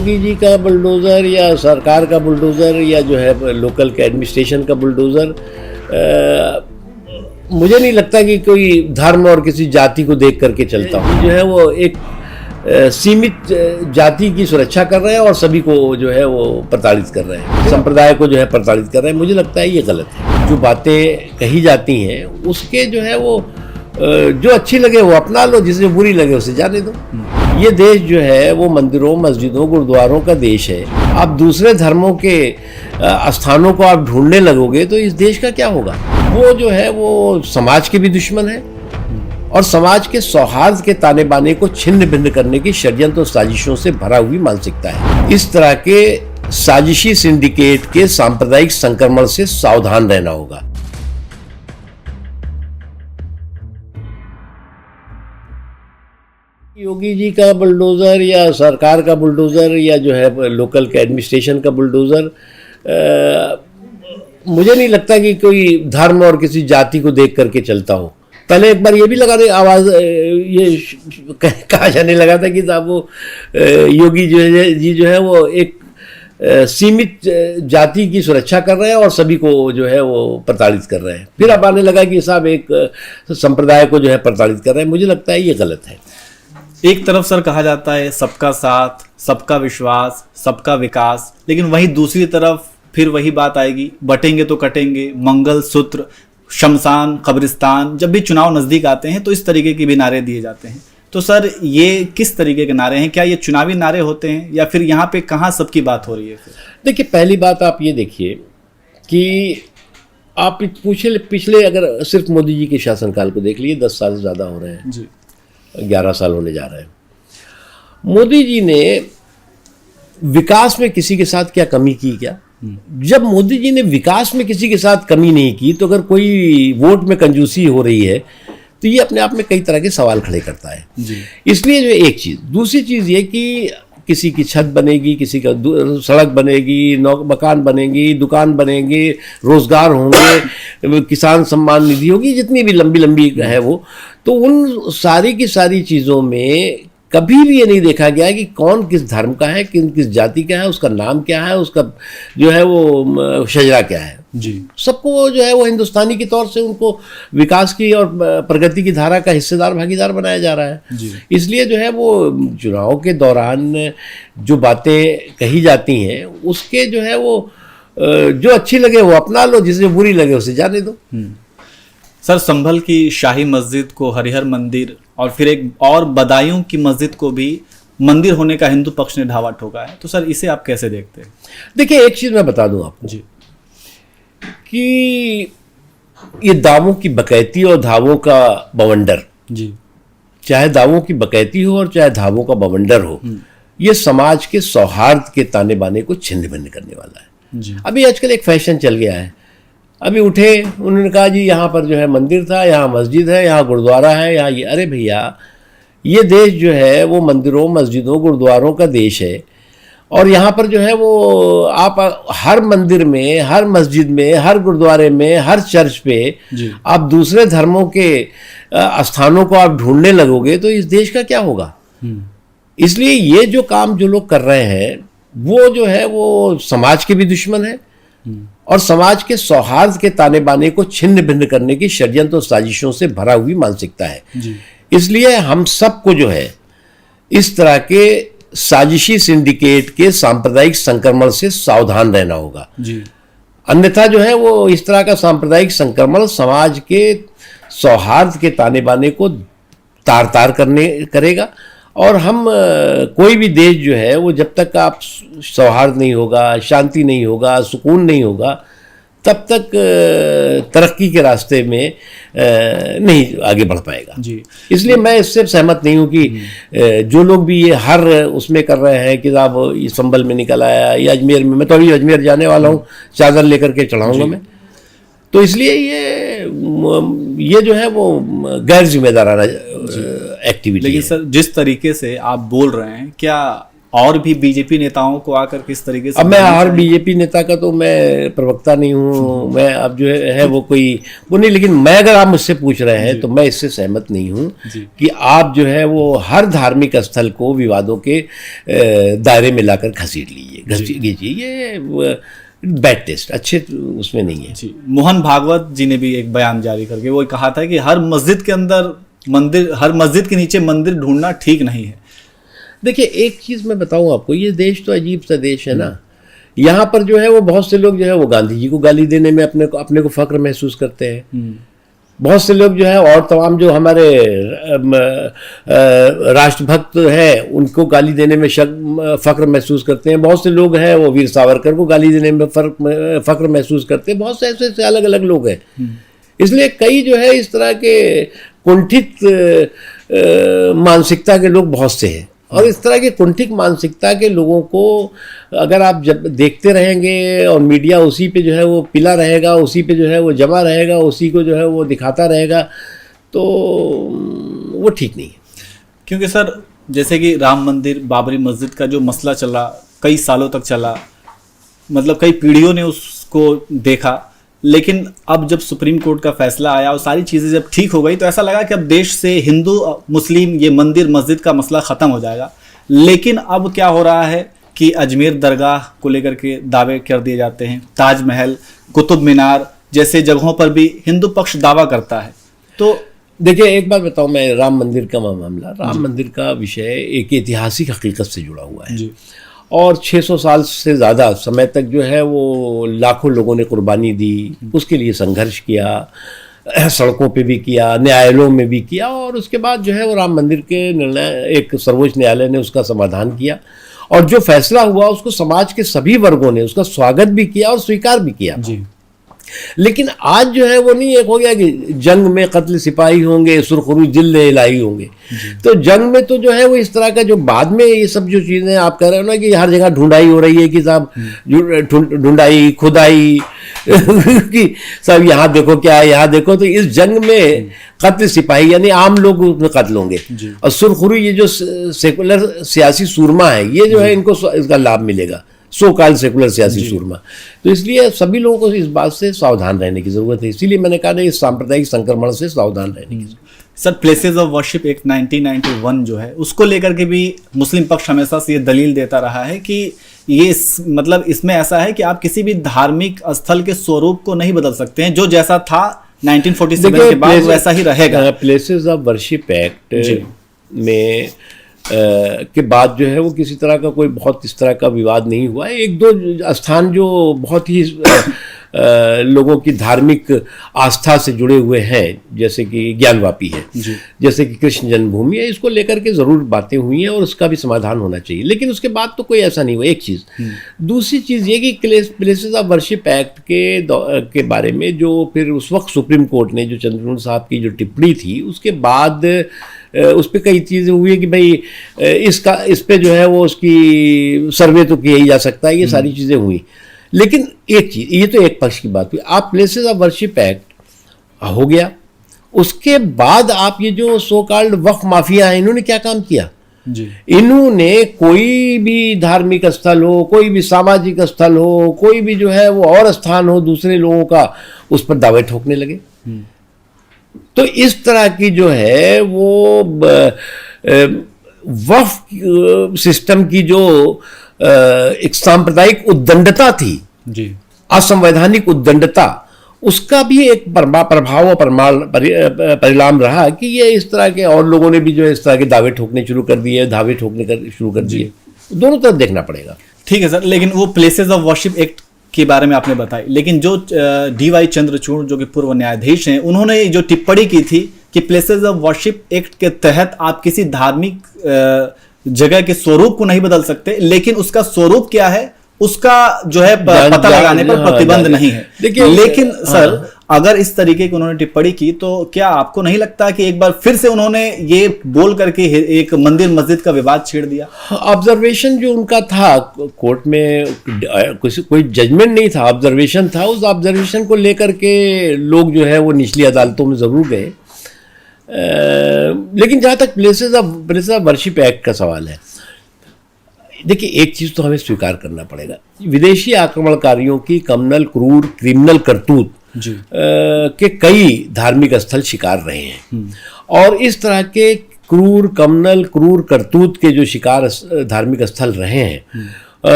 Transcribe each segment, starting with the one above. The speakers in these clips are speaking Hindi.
योगी जी का बुलडोज़र या सरकार का बुलडोज़र या जो है लोकल के एडमिनिस्ट्रेशन का बुलडोज़र, मुझे नहीं लगता कि कोई धर्म और किसी जाति को देख करके चलता हूँ। जो है वो एक सीमित जाति की सुरक्षा कर रहे हैं और सभी को जो है वो प्रताड़ित कर रहे हैं, संप्रदाय को जो है प्रताड़ित कर रहे हैं। मुझे लगता है ये गलत है। जो बातें कही जाती हैं उसके जो है वो जो अच्छी लगे वो अपना लो, जिसे बुरी लगे उसे जाने दो। ये देश जो है वो मंदिरों, मस्जिदों, गुरुद्वारों का देश है। आप दूसरे धर्मों के स्थानों को आप ढूंढने लगोगे तो इस देश का क्या होगा। वो जो है वो समाज के भी दुश्मन है और समाज के सौहार्द के ताने बाने को छिन्न भिन्न करने की षड्यंत्र और साजिशों से भरा हुई मानसिकता है। इस तरह के साजिशी सिंडिकेट के सांप्रदायिक संक्रमण से सावधान रहना होगा। योगी जी का बुलडोज़र या सरकार का बुलडोज़र या जो है लोकल के एडमिनिस्ट्रेशन का बुलडोज़र, मुझे नहीं लगता कि कोई धर्म और किसी जाति को देख करके चलता हो। पहले एक बार ये भी लगा रहे आवाज़ ये कहा जाने लगा था कि साहब वो योगी जो है वो एक सीमित जाति की सुरक्षा कर रहे हैं और सभी को जो है वो प्रताड़ित कर रहे हैं। फिर अब आने लगा कि साहब एक संप्रदाय को जो है प्रताड़ित कर रहे हैं। मुझे लगता है ये गलत है। एक तरफ सर कहा जाता है सबका साथ, सबका विश्वास, सबका विकास, लेकिन वहीं दूसरी तरफ फिर वही बात आएगी, बटेंगे तो कटेंगे, मंगल सूत्र, शमशान, कब्रिस्तान। जब भी चुनाव नज़दीक आते हैं तो इस तरीके के भी नारे दिए जाते हैं। तो सर ये किस तरीके के नारे हैं? क्या ये चुनावी नारे होते हैं या फिर यहाँ पे कहाँ सबकी बात हो रही है? फिर देखिए, पहली बात आप ये देखिए कि आप पिछले अगर सिर्फ मोदी जी के शासनकाल को देख लीजिए, 10 साल से ज़्यादा हो रहे हैं जी, 11 साल होने जा रहे हैं। मोदी जी ने विकास में किसी के साथ क्या कमी की? क्या जब मोदी जी ने विकास में किसी के साथ कमी नहीं की तो अगर कोई वोट में कंजूसी हो रही है तो ये अपने आप में कई तरह के सवाल खड़े करता है जी। इसलिए जो एक चीज़, दूसरी चीज़ ये कि किसी की छत बनेगी, किसी का सड़क बनेगी, मकान बनेगी, दुकान बनेंगे, रोजगार होंगे, किसान सम्मान निधि होगी, जितनी भी लंबी लंबी है वो, तो उन सारी की सारी चीज़ों में कभी भी ये नहीं देखा गया कि कौन किस धर्म का है, किस जाति का है, उसका नाम क्या है, उसका जो है वो शजरा क्या है जी। सबको जो है वो हिंदुस्तानी के तौर से उनको विकास की और प्रगति की धारा का हिस्सेदार, भागीदार बनाया जा रहा है जी। इसलिए जो है वो चुनाव के दौरान जो बातें कही जाती हैं उसके जो है वो जो अच्छी लगे वो अपना लो, जिसे बुरी लगे उसे जाने दो। सर, संभल की शाही मस्जिद को हरिहर मंदिर और फिर एक और बदायूं की मस्जिद को भी मंदिर होने का हिंदू पक्ष ने ढावा ठोका है, तो सर इसे आप कैसे देखते हैं? देखिए, एक चीज़ मैं बता दूं आपको जी कि ये दावों की बकैती और धावों का बवंडर, जी, चाहे दावों की बकैती हो और चाहे धावों का बवंडर हो, ये समाज के सौहार्द के ताने बाने को छिन्न भिन्न करने वाला है जी। अभी आजकल एक फैशन चल गया है। अभी उठे, उन्होंने कहा जी यहाँ पर जो है मंदिर था, यहाँ मस्जिद है, यहाँ गुरुद्वारा है, यहाँ ये। अरे भैया, ये देश जो है वो मंदिरों, मस्जिदों, गुरुद्वारों का देश है और यहाँ पर जो है वो आप हर मंदिर में, हर मस्जिद में, हर गुरुद्वारे में, हर चर्च पे आप दूसरे धर्मों के स्थानों को आप ढूंढने लगोगे तो इस देश का क्या होगा। इसलिए ये जो काम जो लोग कर रहे हैं वो जो है वो समाज के भी दुश्मन है और समाज के सौहार्द के ताने बाने को छिन्न भिन्न करने की षड्यंत्र और साजिशों से भरा हुई मानसिकता है जी। इसलिए हम सबको जो है इस तरह के साजिशी सिंडिकेट के सांप्रदायिक संक्रमण से सावधान रहना होगा जी। अन्यथा जो है वो इस तरह का सांप्रदायिक संक्रमण समाज के सौहार्द के ताने बाने को तार तार करेगा और हम कोई भी देश जो है वो जब तक आप सौहार्द नहीं होगा, शांति नहीं होगा, सुकून नहीं होगा, तब तक तरक्की के रास्ते में नहीं आगे बढ़ पाएगा जी। इसलिए मैं इससे सहमत नहीं हूँ कि जो लोग भी ये हर उसमें कर रहे हैं कि आप ये संभल में निकल आया या अजमेर में, मैं तो अभी अजमेर जाने वाला हूँ, चादर लेकर के चढ़ाऊँगा मैं, तो इसलिए ये जो है वो गैर जिम्मेदाराना एक्टिविटी। लेकिन सर जिस तरीके से आप बोल रहे हैं, क्या और भी बीजेपी नेताओं को आकर किस तरीके से अब मैं हर बीजेपी नेता का तो मैं प्रवक्ता नहीं हूँ, मैं अब जो है वो नहीं, लेकिन मैं अगर आप मुझसे पूछ रहे हैं तो मैं इससे सहमत नहीं हूँ कि आप जो है वो हर धार्मिक स्थल को विवादों के दायरे में लाकर घसीट लीजिए, ये बैड टेस्ट, अच्छे उसमें नहीं है। जी, मोहन भागवत जी ने भी एक बयान जारी करके वो कहा था कि हर मस्जिद के अंदर मंदिर, हर मस्जिद के नीचे मंदिर ढूंढना ठीक नहीं है। देखिए एक चीज़ मैं बताऊं आपको, ये देश तो अजीब सा देश है ना। यहाँ पर जो है वो बहुत से लोग जो है वो गांधी जी को गाली देने में अपने को फक्र महसूस करते हैं। बहुत से लोग जो है और तमाम जो हमारे राष्ट्रभक्त हैं उनको गाली देने में फक्र महसूस करते हैं। बहुत से लोग हैं वो वीर सावरकर को गाली देने में फक्र महसूस करते हैं। बहुत से ऐसे अलग अलग लोग हैं। इसलिए कई जो है इस तरह के कुंठित मानसिकता के लोग बहुत से हैं, और इस तरह के कुंठित मानसिकता के लोगों को अगर आप जब देखते रहेंगे और मीडिया उसी पे जो है वो पिला रहेगा, उसी पे जो है वो जमा रहेगा, उसी को जो है वो दिखाता रहेगा, तो वो ठीक नहीं है। क्योंकि सर जैसे कि राम मंदिर, बाबरी मस्जिद का जो मसला चला, कई सालों तक चला, मतलब कई पीढ़ियों ने उसको देखा, लेकिन अब जब सुप्रीम कोर्ट का फैसला आया और सारी चीज़ें जब ठीक हो गई तो ऐसा लगा कि अब देश से हिंदू मुस्लिम ये मंदिर मस्जिद का मसला ख़त्म हो जाएगा। लेकिन अब क्या हो रहा है कि अजमेर दरगाह को लेकर के दावे कर दिए जाते हैं, ताजमहल, कुतुब मीनार जैसे जगहों पर भी हिंदू पक्ष दावा करता है। तो देखिए एक बात बताऊं मैं, राम मंदिर का मामला, राम मंदिर का विषय एक ऐतिहासिक हकीकत से जुड़ा हुआ है जी। और 600 साल से ज़्यादा समय तक जो है वो लाखों लोगों ने कुर्बानी दी, उसके लिए संघर्ष किया, सड़कों पे भी किया, न्यायालयों में भी किया, और उसके बाद जो है वो राम मंदिर के निर्णय एक सर्वोच्च न्यायालय ने उसका समाधान किया, और जो फैसला हुआ उसको समाज के सभी वर्गों ने उसका स्वागत भी किया और स्वीकार भी किया जी। लेकिन आज जो है वो नहीं, एक हो गया कि जंग में कत्ल सिपाही होंगे, सुरखरू जिले इलाही होंगे। तो जंग में तो जो है वो इस तरह का जो बाद में ये सब जो चीज़ें आप कह रहे हो ना कि हर जगह ढूंढाई हो रही है कि साहब ढूंढाई खुदाई कि सब यहाँ देखो क्या है, यहाँ देखो, तो इस जंग में कत्ल सिपाही यानी आम लोग उसमें कत्ल होंगे, और सुरखरू ये जो सेकुलर सियासी सूरमा है ये जो है इनको इसका लाभ मिलेगा, सो काल सेकुलर सियासी सूरमा। तो इसलिए सभी लोगों को इस बात से सावधान रहने की जरूरत है। इसीलिए मैंने कहा ना, इस सांप्रदायिक संक्रमण से सावधान रहने की जरूरत। Sir places of worship act 1991 जो है उसको लेकर के भी मुस्लिम पक्ष हमेशा से ये दलील देता रहा है कि ये मतलब इसमें ऐसा है कि आप किसी भी धार्मिक स्थल के स्वरूप को नहीं बदल सकते हैं, जो जैसा था 1947 के बाद वैसा ही रहेगा। प्लेसेस ऑफ वर्शिप एक्ट में के बाद जो है वो किसी तरह का कोई बहुत इस तरह का विवाद नहीं हुआ है। एक दो स्थान जो बहुत ही लोगों की धार्मिक आस्था से जुड़े हुए हैं, जैसे कि ज्ञानवापी है, जैसे कि कृष्ण जन्मभूमि है, इसको लेकर के ज़रूर बातें हुई हैं और उसका भी समाधान होना चाहिए। लेकिन उसके बाद तो कोई ऐसा नहीं हुआ, एक चीज़। दूसरी चीज़ ये कि प्लेसेस ऑफ वर्शिप एक्ट के बारे में जो फिर उस वक्त सुप्रीम कोर्ट ने जो चंद्रचूड़ साहब की जो टिप्पणी थी, उसके बाद उस पर कई चीज़ें हुई है कि भाई इस पे जो है वो उसकी सर्वे तो किया ही जा सकता है, ये सारी चीज़ें हुई। लेकिन एक चीज़, ये तो एक पक्ष की बात हुई। आप प्लेसेस ऑफ वर्शिप एक्ट हो गया, उसके बाद आप ये जो सो कॉल्ड वक्फ माफिया हैं, इन्होंने क्या काम किया जी। इन्होंने कोई भी धार्मिक स्थल हो, कोई भी सामाजिक स्थल हो, कोई भी जो है वो और स्थान हो दूसरे लोगों का, उस पर दावे ठोकने लगे। तो इस तरह की जो है वो वक्फ सिस्टम की जो एक सांप्रदायिक उद्दंडता थी जी, असंवैधानिक उद्दंडता, उसका भी एक प्रभाव और परिणाम रहा कि ये इस तरह के और लोगों ने भी जो इस तरह के दावे ठोकने शुरू कर दिए, शुरू कर दिए। दोनों तरफ देखना पड़ेगा। ठीक है सर, लेकिन वो प्लेसेस ऑफ वर्शिप एक्ट के बारे में आपने बताई, लेकिन जो DY चंद्रचूड़ जो कि पूर्व न्यायाधीश हैं, उन्होंने जो टिप्पणी की थी कि प्लेसेस ऑफ वर्शिप एक्ट के तहत आप किसी धार्मिक जगह के स्वरूप को नहीं बदल सकते, लेकिन उसका स्वरूप क्या है उसका जो है पता लगाने पर प्रतिबंध नहीं है। लेकिन सर अगर इस तरीके की उन्होंने टिप्पणी की तो क्या आपको नहीं लगता कि एक बार फिर से उन्होंने ये बोल करके एक मंदिर मस्जिद का विवाद छेड़ दिया? ऑब्जर्वेशन जो उनका था कोर्ट में, कोई जजमेंट नहीं था, ऑब्जर्वेशन था। उस ऑब्जर्वेशन को लेकर के लोग जो है वो निचली अदालतों में ज़रूर गए। लेकिन जहाँ तक प्लेसेस ऑफ वर्शिप एक्ट का सवाल है, देखिए, एक चीज तो हमें स्वीकार करना पड़ेगा, विदेशी आक्रमणकारियों की क्रिमिनल करतूत जी के कई धार्मिक स्थल शिकार रहे हैं, और इस तरह के क्रूर करतूत के जो शिकार धार्मिक स्थल रहे हैं,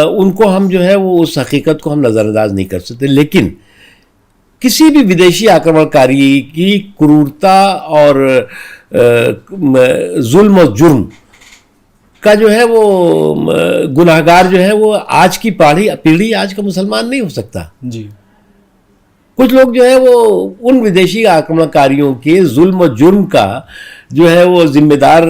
उनको हम जो है वो उस हकीकत को हम नज़रअंदाज नहीं कर सकते। लेकिन किसी भी विदेशी आक्रमणकारी की क्रूरता और जुल्म और जुर्म का जो है वो गुनाहगार जो है वो आज की पीढ़ी आज का मुसलमान नहीं हो सकता। जी कुछ लोग जो है वो उन विदेशी आक्रमणकारियों के जुल्म और जुर्म का जो है वो जिम्मेदार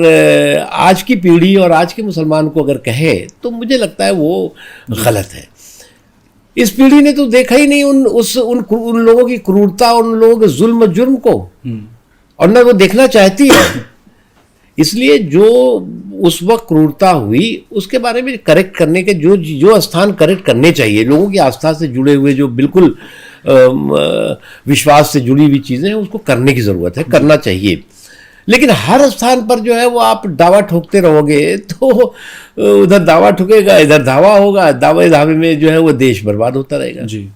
आज की पीढ़ी और आज के मुसलमान को अगर कहे तो मुझे लगता है वो गलत है। इस पीढ़ी ने तो देखा ही नहीं उन लोगों की क्रूरता और उन लोगों के जुल्म और जुर्म को, और न वो देखना चाहती है। इसलिए जो उस वक्त क्रूरता हुई उसके बारे में करेक्ट करने के जो स्थान करेक्ट करने चाहिए, लोगों की आस्था से जुड़े हुए जो बिल्कुल विश्वास से जुड़ी हुई चीज़ें हैं, उसको करने की ज़रूरत है, करना चाहिए। लेकिन हर स्थान पर जो है वो आप दावा ठोकते रहोगे तो उधर दावा ठुकेगा, इधर धावा होगा, दावे में जो है वो देश बर्बाद होता रहेगा। जी